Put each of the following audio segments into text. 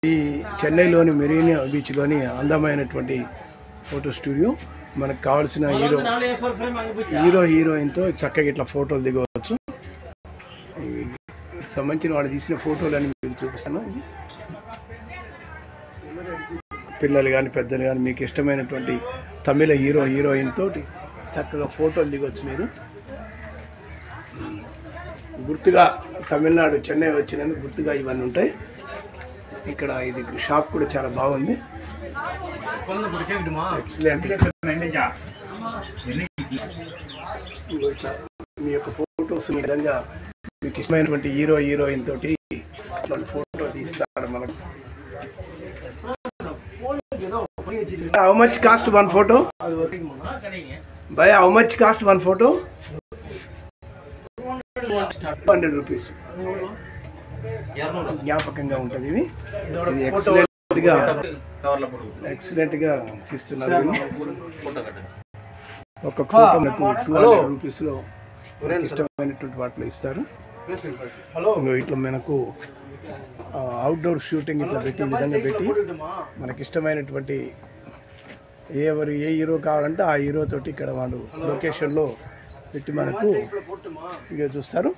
ఈ చెన్నైలోని మెరీనా బీచ్లోని అందమైనటువంటి ఫోటో స్టూడియో. మనకు కావాల్సిన హీరోయిన్తో చక్కగా ఇట్లా ఫోటోలు దిగవచ్చు. సంబంధించిన వాడు తీసిన ఫోటోలని మీకు చూపిస్తాను. పిల్లలు కానీ పెద్దలు కానీ మీకు ఇష్టమైనటువంటి తమిళ హీరోయిన్ తోటి చక్కగా ఫోటోలు దిగవచ్చు. మీరు గుర్తుగా తమిళనాడు చెన్నై వచ్చినందుకు గుర్తుగా ఇవన్నీ ఉంటాయి. ఇక్కడ ఇది షాప్ కూడా చాలా బాగుంది. ఎక్సలెంట్. మీ యొక్క ఫోటోస్ ఈ విధంగా మీకు ఇష్టమైనటువంటి హీరోయిన్ తోటి ఫోటో తీస్తారు మనకు. How much cost one photo? భయ how much cost one photo? 200 rupees. జ్ఞాపకంగా ఉంటుంది. ఇది ఎక్సలెంట్ గా తీస్తున్నారు. ఒక ఫోటో మనకు 200 రూపీస్లో ఇష్టమైనటువంటి వాటిలో ఇస్తారు. ఇట్లా మనకు అవుట్డోర్ షూటింగ్ ఇట్లా పెట్టి ఈ విధంగా పెట్టి మనకి ఇష్టమైనటువంటి ఏ హీరో కావాలంటే ఆ హీరో తోటి ఇక్కడ వాళ్ళు లొకేషన్లో పెట్టి మనకు వీడియో చూస్తారు.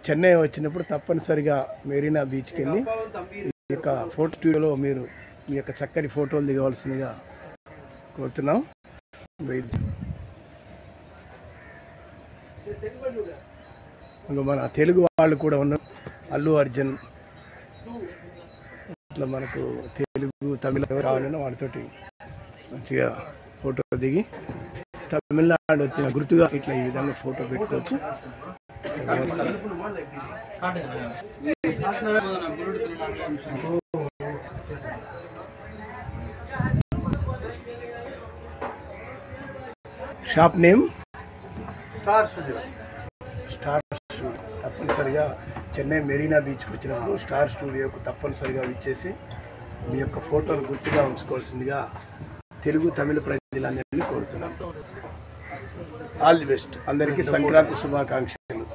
చెన్నై వచ్చినప్పుడు తప్పనిసరిగా మెరీనా బీచ్కి వెళ్ళి ఈ యొక్క ఫోటో స్టూడియోలో మీరు మీ యొక్క చక్కటి ఫోటోలు దిగవలసిందిగా కోరుతున్నాం. ఇంకా మన తెలుగు వాళ్ళు కూడా ఉన్నారు. అల్లు అర్జున్ ఇట్లా మనకు తెలుగు తమిళ కావాలన్నా వాళ్ళతోటి మంచిగా ఫోటో దిగి తమిళనాడు వచ్చిన గుర్తుగా ఇట్లా ఈ విధంగా ఫోటో పెట్టుకోవచ్చు. Shop name star studio. తప్పనిసరిగా చెన్నై మెరీనా బీచ్కి వచ్చినప్పుడు స్టార్ స్టూడియోకు తప్పనిసరిగా విచ్చేసి మీ యొక్క ఫోటోలు గుర్తుగా ఉంచుకోవాల్సిందిగా తెలుగు తమిళ ప్రజలందరినీ కోరుతున్నాం. All the best. అందరికీ సంక్రాంతి శుభాకాంక్షలు.